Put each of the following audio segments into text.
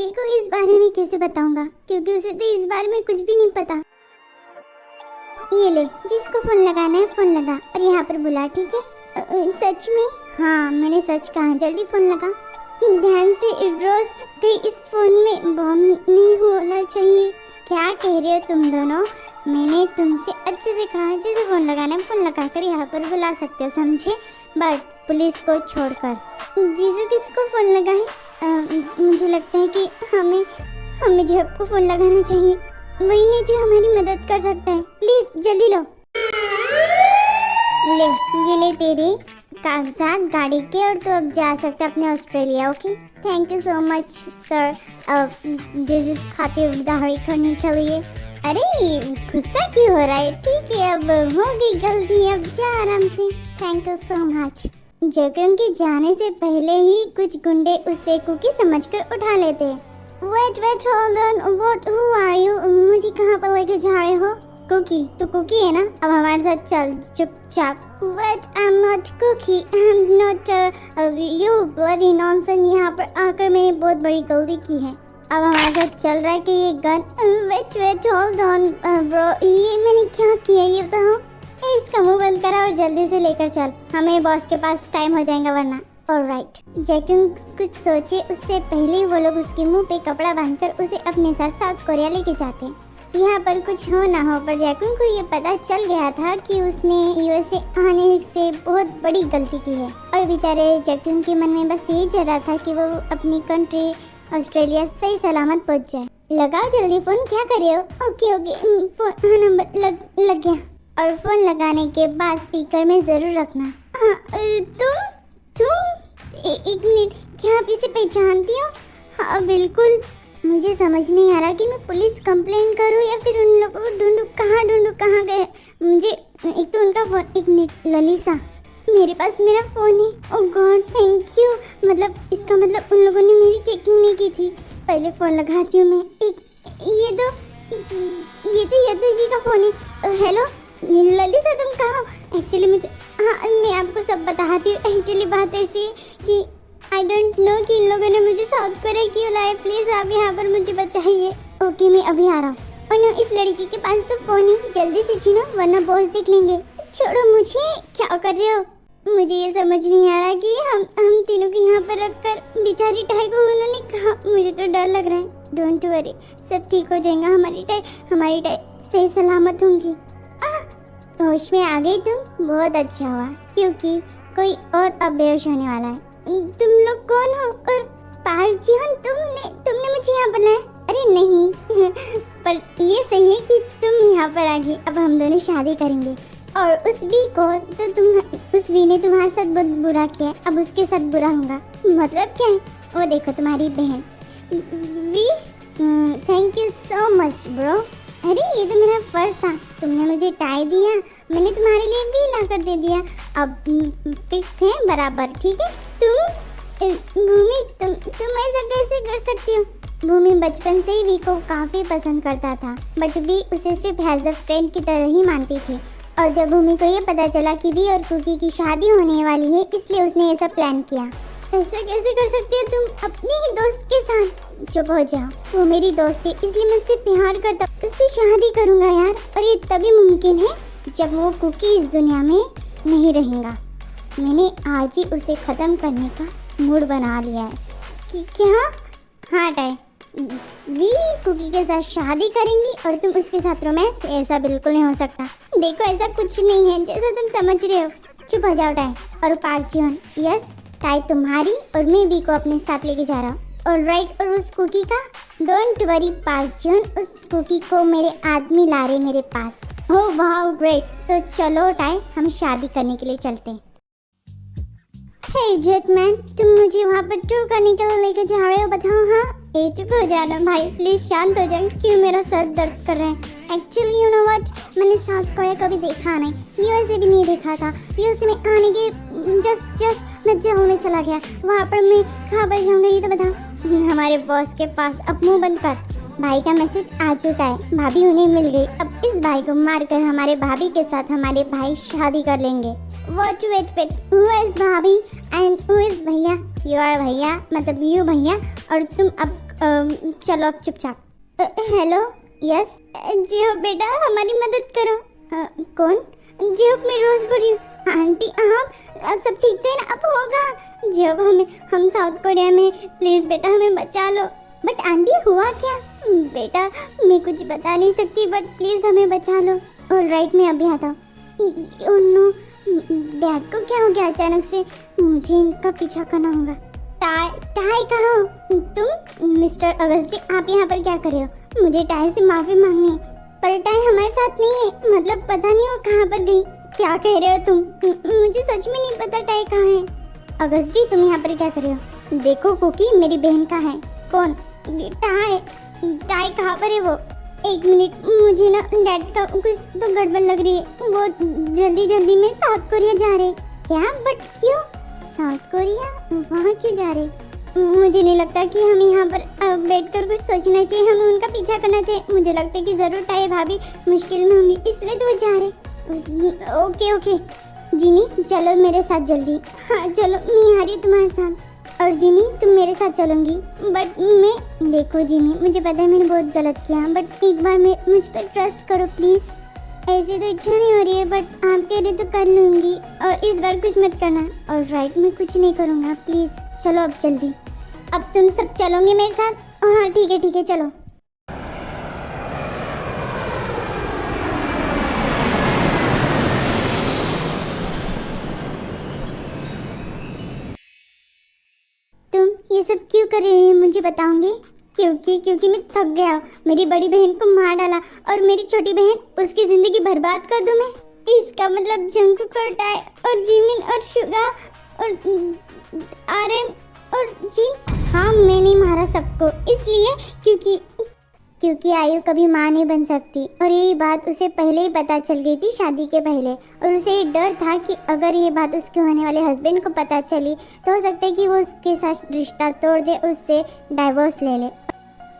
Cookie को इस बारे में कैसे बताऊंगा, क्योंकि उसे तो इस बारे में कुछ भी नहीं पता। ये ले, जिसको फोन लगाना है फोन लगा और यहाँ पर बुला, ठीक है? सच में? हाँ, मैंने सच कहा, जल्दी फोन लगा। ध्यान से रोज, कहीं इस फोन में बॉम्ब नहीं होना चाहिए। क्या कह रहे हो तुम दोनों? मैंने तुमसे अच्छे से कहा, जैसे फोन लगाना है फोन लगाकर यहाँ पर बुला सकते हो, समझे? बट पुलिस को छोड़कर। जीजू किसको फोन लगाए? मुझे लगता है कि हमें जब को फोन लगाना चाहिए, वही है जो हमारी मदद कर सकता है। प्लीज जल्दी लो। ले, ये ले तेरे कागजात गाड़ी के, और तू अब जा सकता है अपने Australia. Okay, thank you so much sir. This is खातिरदारी करने के लिए। अरे गुस्सा क्यों हो रहा है? ठीक है, अब हो गई गलती, अब जा आराम से। Thank you so much. Jagan के जाने से पहले ही कुछ गुंडे उससे कुकी समझकर उठा लेते। Wait hold on, what, who are you? मुझे कहाँ पर लेके जा रहे हो? कुकी, तू कुकी है ना? अब हमारे साथ चल चुपचाप। What? I'm not Cookie. I'm not you bloody nonsense. यहाँ पर आकर मैंने बहुत बड़ी गलती की है। अब हमारे साथ चल रहा है कि ये gun. Wait, hold on, bro. ये मैंने क्या किया ये बताओ? इसका मुंह बंद करा और जल्दी से लेकर चल, हमें बॉस के पास टाइम हो जाएगा वरना। ऑलराइट। जैकुन कुछ सोचे उससे पहले वो लोग उसके मुंह पे कपड़ा बांधकर उसे अपने साथ साउथ कोरिया लेके जाते। यहाँ पर कुछ हो ना हो, पर जैकुन को ये पता चल गया था कि उसने यूएसए आने से बहुत बड़ी गलती की है, और बेचारे जैकुन के मन में बस यही चल रहा था कि वो अपनी कंट्री ऑस्ट्रेलिया सही सलामत पहुँच जाए। लगाओ जल्दी फोन, क्या कर रहे हो? ओके, फोन नंबर लग गया। और फोन लगाने के बाद स्पीकर में जरूर रखना। हाँ, तुम एक मिनट, क्या आप इसे पहचानती हो? हाँ बिल्कुल। मुझे समझ नहीं आ रहा कि मैं पुलिस कंप्लेंट करूं या फिर उन लोगों को ढूंढूं, कहाँ गए मुझे। एक तो उनका फोन, एक मिनट, ललिसा, मेरे पास मेरा फोन है। ओह गॉड, थैंक यू। मतलब इसका मतलब उन लोगों ने मेरी चेकिंग नहीं की थी। पहले फोन लगाती हूँ मैं। ये तो यदु जी का फोन है। हेलो ललिसा, तुम कहाँ हो? एक्चुअली मैं आपको सब बताती हूँ। एक्चुअली बात ऐसी कि आई डोंट नो कि इन लोगों ने मुझे साउथ कोरिया क्यों लाया। प्लीज आप यहाँ पर मुझे बचाइए। ओके, मैं अभी आ रहा हूँ। और नो, इस लड़की के पास तो फोन है, जल्दी से छीनो वरना बॉस देख लेंगे। छोड़ो मुझे, क्या कर रहे हो? मुझे ये समझ नहीं आ रहा कि हम तीनों को यहाँ पर रखकर बेचारी टाई को उन्होंने कहा। मुझे तो डर लग रहा है। डोंट वरी, सब ठीक हो जाएगा। हमारी टाई सही सलामत होंगी। होश में आ गई तुम, बहुत अच्छा हुआ, क्योंकि कोई और अब बेहोश होने वाला है। तुम लोग कौन हो? और पार्जियन, तुमने मुझे यहाँ बुलाया? अरे नहीं पर ये सही है कि तुम यहाँ पर आ गई। अब हम दोनों शादी करेंगे, और उस वी को तो उस वी ने तुम्हारे साथ बहुत बुरा किया, अब उसके साथ बुरा होगा। मतलब क्या है? वो देखो तुम्हारी बहन वी। Thank you so much bro. अरे ये तो मेरा फर्ज था, तुमने मुझे टाई दिया, मैंने तुम्हारे लिए भी ला कर दे दिया। अब फिक्स है बराबर, ठीक है? भूमि, तुम ऐसा कैसे कर सकती हो? भूमि बचपन से ही वी को काफी पसंद करता था, बट वी उसे सिर्फ एज अ फ्रेंड की तरह ही मानती थी। और जब भूमि को ये पता चला कि वी और कुकी की शादी होने वाली है, इसलिए उसने ऐसा प्लान किया। ऐसा कैसे कर सकती हो तुम अपनी ही दोस्त के साथ? चुप हो जाओ, वो मेरी दोस्त है, इसलिए मैं उससे प्यार करता, उससे शादी करूंगा यार। और ये तभी मुमकिन है जब वो कुकी इस दुनिया में नहीं रहेगा। मैंने आज ही उसे खत्म करने का मूड बना लिया है। कि क्या? हाँ टाई, वी कुकी के साथ शादी करेंगी और तुम उसके साथ रोमांस? ऐसा बिल्कुल नहीं हो सकता। देखो ऐसा कुछ नहीं है जैसा तुम समझ रहे हो। चुप हो जाओ टाई। और पार्जियन, यस टाई तुम्हारी और मैं वी को अपने साथ लेके जा रहा हूँ। ऑलराइट, और उस कुकी का? डोंट वरी पार्जियन, उस कुकी को मेरे आदमी ला रहे मेरे पास। ओह वाह ग्रेट, तो चलो टाई हम शादी करने के लिए चलते हैं। हे जेटमैन, तुम मुझे वहाँ पर टूर करने के लिए लेकर जा रहे हो, बताओ। हाँ चुप हो जाना भाई, प्लीज शांत हो जाए। क्यों मेरा सर दर्द कर रहा है? एक्चुअली यू नो व्हाट, मैंने साउथ कोरिया कभी देखा नहीं, यूएसए भी नहीं देखा था। यूएसए में आने के जस्ट मैं जेल में चला गया, वहाँ पर मैं कहाँ पर जाऊँगा ये तो बताओ। हमारे बॉस के पास। अब मुँह बंद कर। भाई का मैसेज आ चुका है, भाभी उन्हें मिल गई। अब इस भाई को मारकर हमारे भाभी के साथ हमारे भाई शादी कर लेंगे। What wait, who is भाभी and who is भैया? You are भैया, मतलब यू भैया, और तुम अब चलो अब चुपचाप। Hello, yes. जी हो बेटा, हमारी मदद करो। कौन? जी हो, मैं रोज बोल रही हूँ। आंटी आप सब ठीक तो है ना? अब होगा जी हो, हम साउथ कोरिया में, प्लीज बेटा हमें बचा लो। बट आंटी हुआ क्या? बेटा मैं कुछ बता नहीं सकती, बट प्लीज हमें बचा लो। ऑलराइट, मैं अभी आता हूँ। ओह नो, डैड को क्या हो गया अचानक से? मुझे इनका पीछा करना होगा। टाई टाई कहाँ हो तुम? मिस्टर अगस्टी, आप यहाँ पर क्या कर रहे हो? मुझे टाई से माफी मांगनी है, पर टाई हमारे साथ नहीं है। मतलब पता नहीं वो कहाँ पर गई। क्या कह रहे हो तुम? मुझे सच में नहीं पता टाई कहाँ है। अगस्टी, तुम यहाँ पर क्या कर रहे हो? देखो कुकी, मेरी बहन का है। कौन? टाई। टाई कहाँ पर है वो? एक मिनट, मुझे ना डैड का कुछ तो गड़बड़ लग रही है। वो जल्दी जल्दी में साउथ कोरिया जा रहे। क्या? बट क्यों साउथ कोरिया? वहाँ क्यों जा रहे? मुझे नहीं लगता कि हम यहाँ पर बैठकर कुछ सोचना चाहिए, हमें उनका पीछा करना चाहिए। मुझे लगता है कि जरूर टाई भाभी मुश्किल में होंगी, इसलिए तो वो जा रहे। ओके ओके जिमी, चलो मेरे साथ जल्दी। हाँ चलो, मैं आ रही हूँ तुम्हारे साथ। और जिमी, तुम मेरे साथ चलोगी? बट मैं, देखो जिमी, मुझे पता है मैंने बहुत गलत किया, बट एक बार मुझ पर ट्रस्ट करो प्लीज़। ऐसे तो इच्छा नहीं हो रही है, बट आप कह रहे तो कर लूँगी, और इस बार कुछ मत करना। और राइट, मैं कुछ नहीं करूँगा, प्लीज़ चलो अब जल्दी। अब तुम सब चलोगे मेरे साथ? हाँ ठीक है चलो। तुम ये सब क्यों कर रहे हो, मुझे बताओगे? क्योंकि मैं थक गया। मेरी बड़ी बहन को मार डाला और मेरी छोटी बहन, उसकी जिंदगी बर्बाद कर दूं मैं? इसका मतलब जंकुक और टाई और जिमिन और शुगा और आर्यन और जिम। हाँ, मैंने मारा सबको इसलिए क्योंकि आयु कभी माँ नहीं बन सकती, और यही बात उसे पहले ही पता चल गई थी, शादी के पहले। और उसे ये डर था कि अगर ये बात उसके होने वाले हस्बैंड को पता चली तो हो सकता है कि वो उसके साथ रिश्ता तोड़ दे और उससे डाइवोर्स ले ले।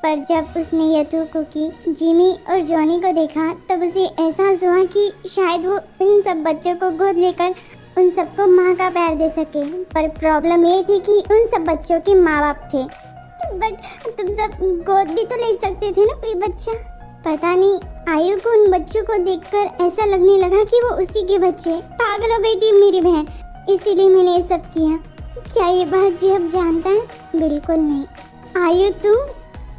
पर जब उसने यतु, कुकी, जिमी और जॉनी को देखा, तब उसे एहसास हुआ कि शायद वो इन सब बच्चों को गोद लेकर उन सबको माँ का प्यार दे सके। पर प्रॉब्लम ये थी कि उन सब बच्चों के माँ बाप थे। बट तुम सब गोद भी तो ले सकते थे ना कोई बच्चा। पता नहीं, आयु को उन बच्चों को देखकर ऐसा लगने लगा कि वो उसी के बच्चे। पागल हो गई थी मेरी बहन, इसीलिए मैंने ये सब किया। क्या ये बात जेब जानता है? बिल्कुल नहीं। आयु तुम,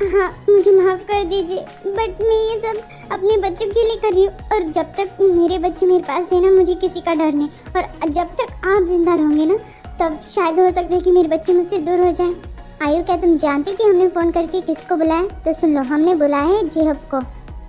हाँ मुझे माफ़ कर दीजिए, बट मैं ये सब अपने बच्चों के लिए कर रही हूँ। और जब तक मेरे बच्चे मेरे पास है ना, मुझे किसी का डर नहीं। और जब तक आप जिंदा रहोगे ना, तब शायद हो सकता है कि मेरे बच्चे मुझसे दूर हो जाए। आयु, क्या तुम जानते हो कि हमने फ़ोन करके किसको बुलाया? तो सुन लो, हमने बुलाया है जेहब को,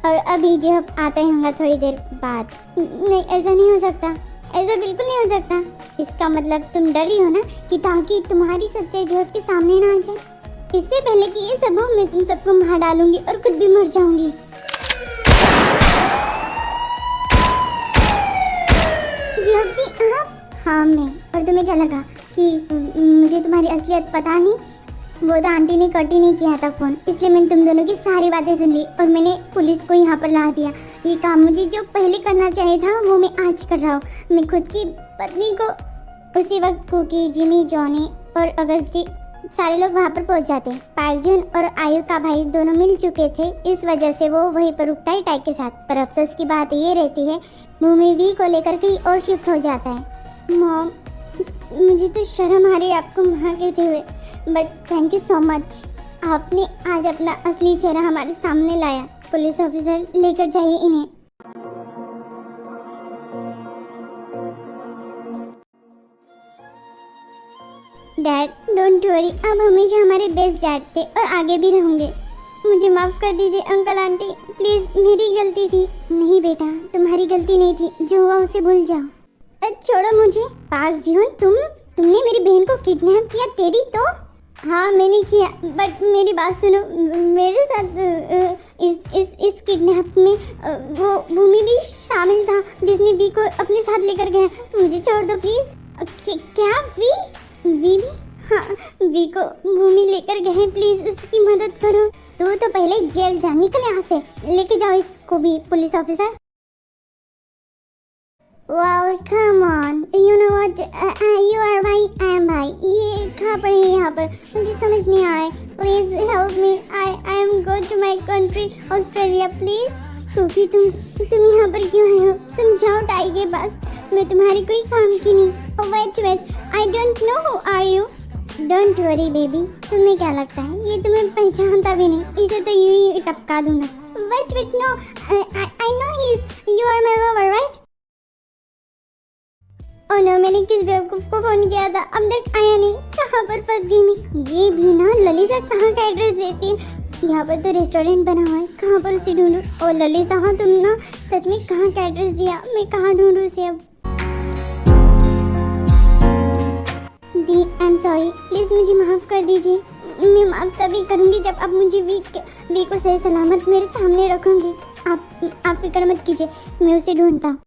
और अभी जेहब आता ही होगा थोड़ी देर बाद। नहीं, ऐसा नहीं हो सकता, ऐसा बिल्कुल नहीं हो सकता। इसका मतलब तुम डर रही हो ना कि ताकि तुम्हारी सच्चाई जेहब के सामने ना आ जाए। इससे पहले कि ये सब हो, मैं तुम सबको मार डालूंगी और खुद भी मर जाऊंगी। जेहब जी आप? हाँ मैं। और तुम्हें क्या लगा कि मुझे तुम्हारी असलियत पता नहीं? वो तो आंटी ने कट ही नहीं किया था फ़ोन, इसलिए मैंने तुम दोनों की सारी बातें सुन ली और मैंने पुलिस को यहाँ पर ला दिया। ये काम मुझे जो पहले करना चाहिए था वो मैं आज कर रहा हूँ। मैं खुद की पत्नी को, उसी वक्त कुकी, जिमी, जॉनी और अगस्टी सारे लोग वहाँ पर पहुँच जाते। पार्जुन और आयु का भाई दोनों मिल चुके थे, इस वजह से वो वहीं पर रुकता है टाई के साथ। पर अफसोस की बात ये रहती है, भूमि वी को लेकर कहीं और शिफ्ट हो जाता है। मॉम, मुझे तो शर्म आ रही है आपको माँ कहते हुए, but thank you so much. आपने आज अपना असली चेहरा हमारे सामने लाया। पुलिस ऑफिसर, लेकर जाइए इन्हें। डैड डोंट वरी, आप हमेशा हमारे बेस्ट डैड थे और आगे भी रहोगे। मुझे माफ़ कर दीजिए अंकल आंटी, प्लीज़ मेरी गलती थी। नहीं बेटा, तुम्हारी गलती नहीं थी, जो हुआ उसे भूल जाओ। छोड़ो मुझे। पार्क जीवन, तुमने मेरी बहन को किडनैप किया? तेरी तो? हाँ मैंने किया, बट मेरी बात सुनो। मेरे साथ इस किडनैप में वो भूमि भी शामिल था, जिसने वी को अपने साथ लेकर गया। मुझे छोड़ दो प्लीज। क्या वी भी? हाँ, वी को भूमि लेकर गए, प्लीज उसकी मदद करो। तो पहले जेल जा, निकल यहाँ से। लेके जाओ इसको भी police officer. Well, come on. You know what? You are भाई, I am भाई। ये कहाँ पर है यहाँ पर? मुझे समझ नहीं आ रहा है। Please help me. Australia please. क्योंकि तुम यहाँ पर क्यों आए हो? तुम जाओ टाई के पास, मैं तुम्हारी कोई काम की नहीं। Oh wait, I don't know who are you. Don't worry baby, तुम्हें क्या लगता है ये तुम्हें पहचानता भी नहीं, इसे तो यूं ही टपका दूंगा। Wait no, I know he you are my lover right? Oh no, मैंने किस बेवकूफ को फोन किया था, अब तक आया नहीं। कहाँ पर फंस गई मैं? ये भी ना ललिता कहाँ का एड्रेस देती है। यहाँ पर तो रेस्टोरेंट बना हुआ है, कहाँ पर उसे ढूंढूं? ओ ललिता, हाँ तुम ना सच में कहाँ का एड्रेस दिया, मैं कहाँ ढूंढूं उसे अब? दी आई एम सॉरी, प्लीज मुझे माफ कर दीजिए। मैं माफ तभी करूँगी जब आप मुझे वी को सही सलामत मेरे सामने रखोगे। आप फिक्र मत कीजिए, मैं उसे ढूंढता हूँ।